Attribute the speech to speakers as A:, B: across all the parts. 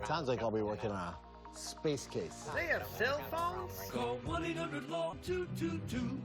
A: Sounds like I'll be working on a space case.
B: They have cell phones?
C: Call 1-800-LAW-222.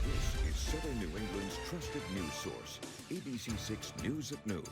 D: This is Southern New England's trusted news source, ABC6 News at Noon.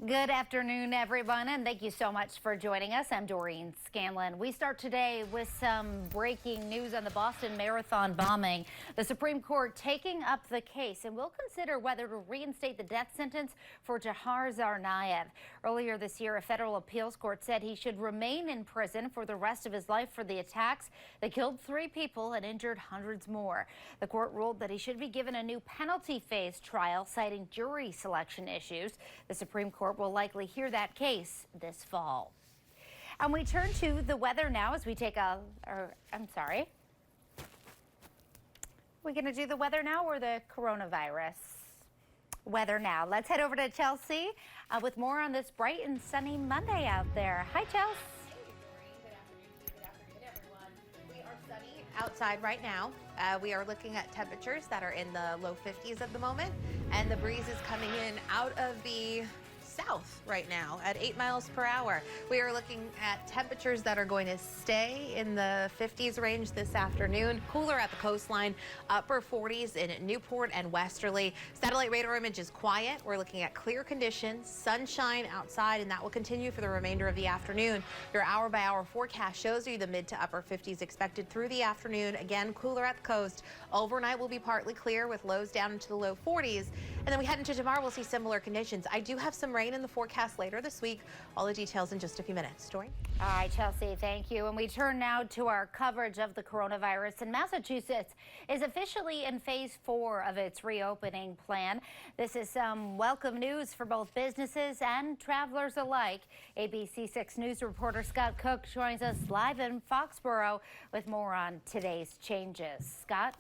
E: Good afternoon, everyone, and thank you so much for joining us. I'm Doreen Scanlon. We start today with some breaking news on the Boston Marathon bombing. The Supreme Court taking up the case and will consider whether to reinstate the death sentence for Jahar Tsarnaev. Earlier this year, a federal appeals court said he should remain in prison for the rest of his life for the attacks that killed 3 people and injured hundreds more. The court ruled that he should be given a new penalty phase trial, citing jury selection issues. The Supreme Court will likely hear that case this fall. And we turn to the weather now as we take a, we're going to do the weather now or the coronavirus? Weather now. Let's head over to Chelsea with more on this bright and sunny Monday out there. Hi, Chelsea.
F: Good afternoon, everyone. We are sunny outside right now. We are looking at temperatures that are in the low 50s at the moment, and the breeze is coming in out of the south right now at 8 miles per hour. We are looking at temperatures that are going to stay in the 50s range this afternoon. Cooler at the coastline, upper 40s in Newport and Westerly. Satellite radar image is quiet. We're looking at clear conditions, sunshine outside, and that will continue for the remainder of the afternoon. Your hour-by-hour forecast shows you the mid to upper 50s expected through the afternoon. Again, cooler at the coast. Overnight will be partly clear with lows down into the low 40s. And then we head into tomorrow, we'll see similar conditions. I do have some rain in the forecast later this week. All the details in just a few minutes. Doreen?
E: All right, Chelsea, thank you. And we turn now to our coverage of the coronavirus. And Massachusetts is officially in phase 4 of its reopening plan. This is some welcome news for both businesses and travelers alike. ABC6 News reporter Scott Cook joins us live in Foxborough with more on today's changes. Scott?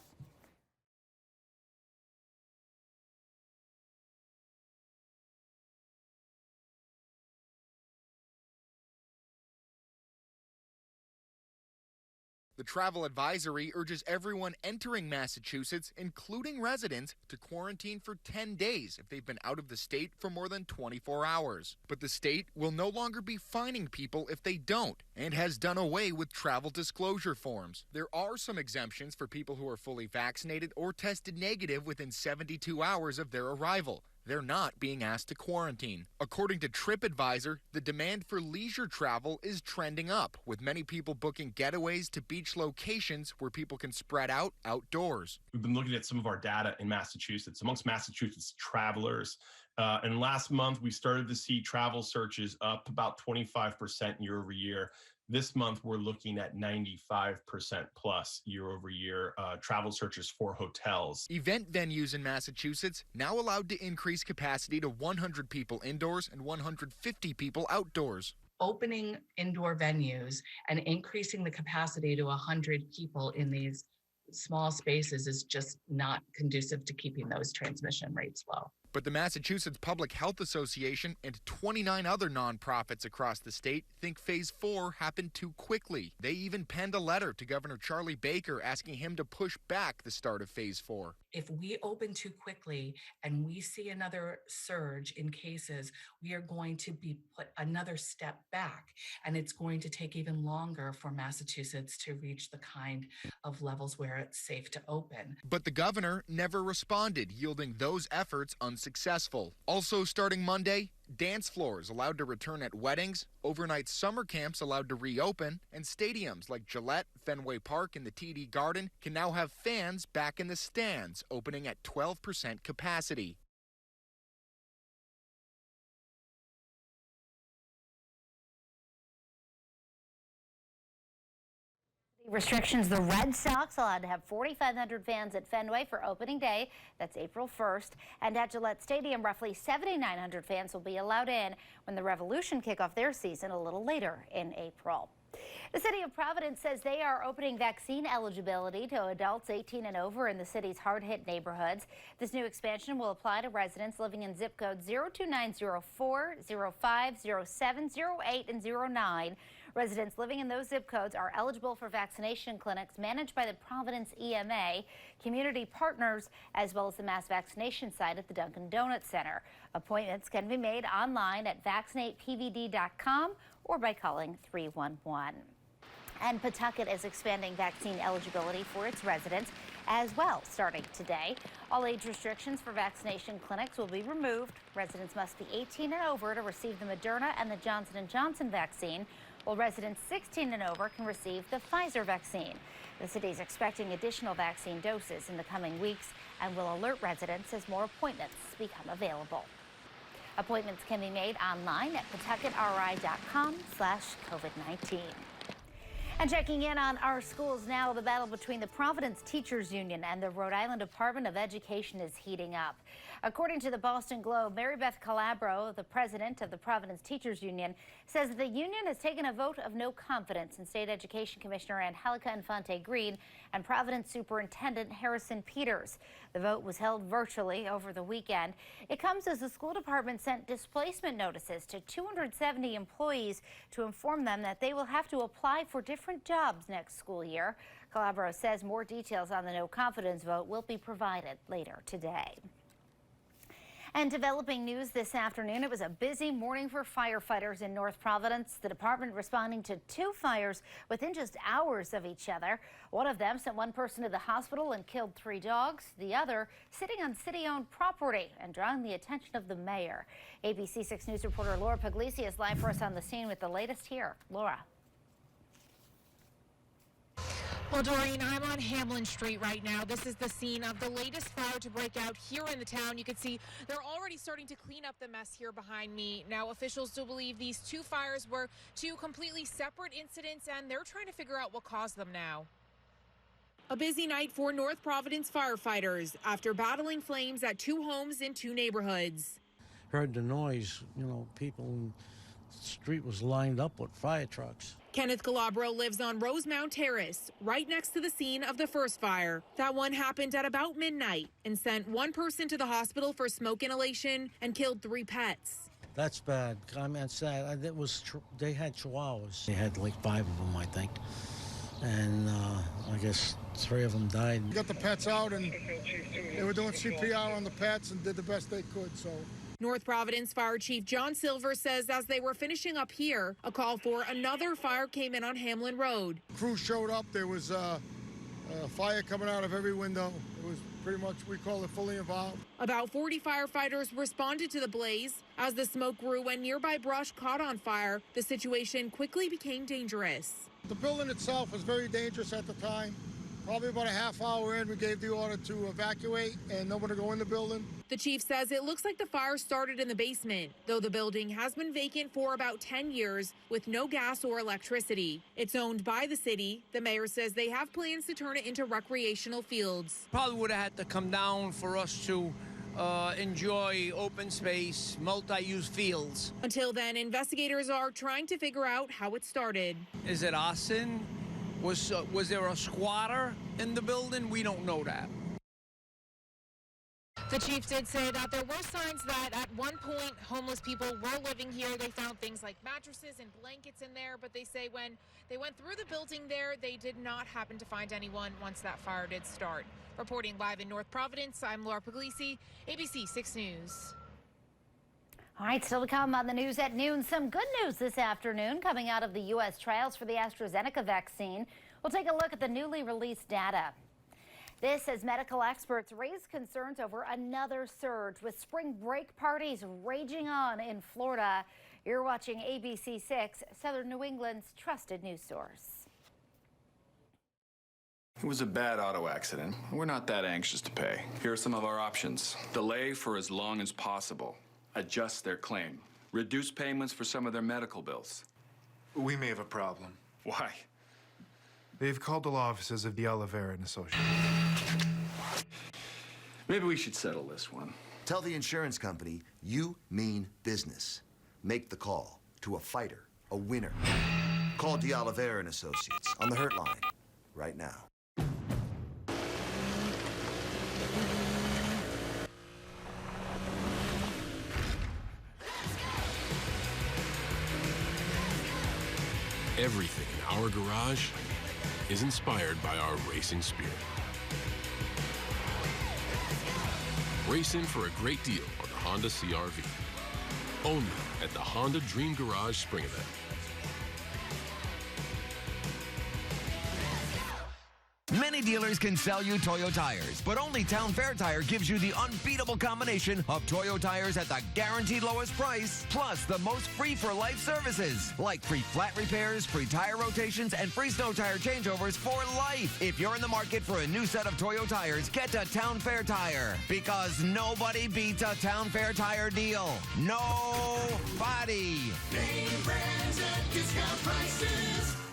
G: The travel advisory urges everyone entering Massachusetts, including residents, to quarantine for 10 days if they've been out of the state for more than 24 hours. But the state will no longer be fining people if they don't, and has done away with travel disclosure forms. There are some exemptions for people who are fully vaccinated or tested negative within 72 hours of their arrival. They're not being asked to quarantine. According to TripAdvisor, the demand for leisure travel is trending up, with many people booking getaways to beach locations where people can spread out outdoors.
H: We've been looking at some of our data in Massachusetts, amongst Massachusetts travelers. And last month, we started to see travel searches up about 25% year over year. This month, we're looking at 95% plus year over year travel searches for hotels.
G: Event venues in Massachusetts now allowed to increase capacity to 100 people indoors and 150 people outdoors.
I: Opening indoor venues and increasing the capacity to 100 people in these small spaces is just not conducive to keeping those transmission rates low.
G: But the Massachusetts Public Health Association and 29 other nonprofits across the state think phase 4 happened too quickly. They even penned a letter to Governor Charlie Baker asking him to push back the start of phase 4.
I: If we open too quickly and we see another surge in cases, we are going to be put another step back, and it's going to take even longer for Massachusetts to reach the kind of levels where it's safe to open.
G: But the governor never responded, yielding those efforts unsuccessful. Also starting Monday, dance floors allowed to return at weddings, overnight summer camps allowed to reopen, and stadiums like Gillette, Fenway Park, and the TD Garden can now have fans back in the stands, opening at 12% capacity.
E: Restrictions: the Red Sox allowed to have 4,500 fans at Fenway for opening day. That's April 1st. And at Gillette Stadium, roughly 7,900 fans will be allowed in when the Revolution kick off their season a little later in April. The city of Providence says they are opening vaccine eligibility to adults 18 and over in the city's hard-hit neighborhoods. This new expansion will apply to residents living in zip codes 02904, 05, 07, 08, and 09. Residents living in those zip codes are eligible for vaccination clinics managed by the Providence EMA, community partners, as well as the mass vaccination site at the Dunkin' Donuts Center. Appointments can be made online at vaccinatepvd.com or by calling 311. And Pawtucket is expanding vaccine eligibility for its residents as well, starting today. All age restrictions for vaccination clinics will be removed. Residents must be 18 and over to receive the Moderna and the Johnson & Johnson vaccine, while residents 16 and over can receive the Pfizer vaccine. The city is expecting additional vaccine doses in the coming weeks and will alert residents as more appointments become available. Appointments can be made online at pawtucketri.com/COVID-19. And checking in on our schools now, the battle between the Providence Teachers Union and the Rhode Island Department of Education is heating up. According to the Boston Globe, Mary Beth Calabro, the president of the Providence Teachers Union, says that the union has taken a vote of no confidence in State Education Commissioner Angelica Infante Green and Providence Superintendent Harrison Peters. The vote was held virtually over the weekend. It comes as the school department sent displacement notices to 270 employees to inform them that they will have to apply for different jobs next school year. Calabro says more details on the no confidence vote will be provided later today. And developing news this afternoon, it was a busy morning for firefighters in North Providence. The department responding to 2 fires within just hours of each other. One of them sent one person to the hospital and killed 3 dogs. The other sitting on city-owned property and drawing the attention of the mayor. ABC6 News reporter Laura Puglisi is live for us on the scene with the latest here. Laura.
B: Well, Doreen, I'm on Hamlin Street right now. This is the scene of the latest fire to break out here in the town. You can see they're already starting to clean up the mess here behind me. Now, officials do believe these 2 fires were 2 completely separate incidents, and they're trying to figure out what caused them now. A busy night for North Providence firefighters after battling flames at 2 homes in 2 neighborhoods.
J: Heard the noise, people in the street was lined up with fire trucks.
B: Kenneth Calabro lives on Rosemount Terrace, right next to the scene of the first fire. That one happened at about midnight and sent 1 person to the hospital for smoke inhalation and killed 3 pets.
J: That's bad. I mean, it's sad. They had chihuahuas. They had like 5 of them, I think. And I guess 3 of them died.
K: We got the pets out, and they were doing CPR on the pets and did the best they could, so.
B: North Providence Fire Chief John Silver says as they were finishing up here, a call for another fire came in on Hamlin Road.
K: Crew showed up. There was fire coming out of every window. It was pretty much, we call it fully involved.
B: About 40 firefighters responded to the blaze. As the smoke grew and nearby brush caught on fire, the situation quickly became dangerous.
K: The building itself was very dangerous at the time. Probably about a half hour in, we gave the order to evacuate and nobody to go in the building.
B: The chief says it looks like the fire started in the basement, though the building has been vacant for about 10 years with no gas or electricity. It's owned by the city. The mayor says they have plans to turn it into recreational fields.
L: Probably would have had to come down for us to enjoy open space, multi-use fields.
B: Until then, investigators are trying to figure out how it started.
L: Is it arson? Was there a squatter in the building? We don't know that.
B: The chief did say that there were signs that at one point homeless people were living here. They found things like mattresses and blankets in there, but they say when they went through the building there, they did not happen to find anyone once that fire did start. Reporting live in North Providence, I'm Laura Puglisi, ABC6 News.
E: All right, still to come on the news at noon. Some good news this afternoon coming out of the U.S. trials for the AstraZeneca vaccine. We'll take a look at the newly released data. This as medical experts raise concerns over another surge with spring break parties raging on in Florida. You're watching ABC6, Southern New England's trusted news source.
M: It was a bad auto accident. We're not that anxious to pay. Here are some of our options. Delay for as long as possible. Adjust their claim. Reduce payments for some of their medical bills.
N: We may have a problem.
M: Why?
N: They've called the law offices of the Oliveira and Associates.
M: Maybe we should settle this one.
O: Tell the insurance company you mean business. Make the call to a fighter, a winner. Call the Oliveira and Associates on the Hurt line right now.
P: Everything in our garage is inspired by our racing spirit. Race in for a great deal on the Honda CR-V. Only at the Honda Dream Garage Spring Event.
Q: Many dealers can sell you Toyo tires, but only Town Fair Tire gives you the unbeatable combination of Toyo tires at the guaranteed lowest price, plus the most free-for-life services, like free flat repairs, free tire rotations, and free snow tire changeovers for life. If you're in the market for a new set of Toyo tires, get to Town Fair Tire, because nobody beats a Town Fair Tire deal. Nobody.
C: Name brands at discount prices.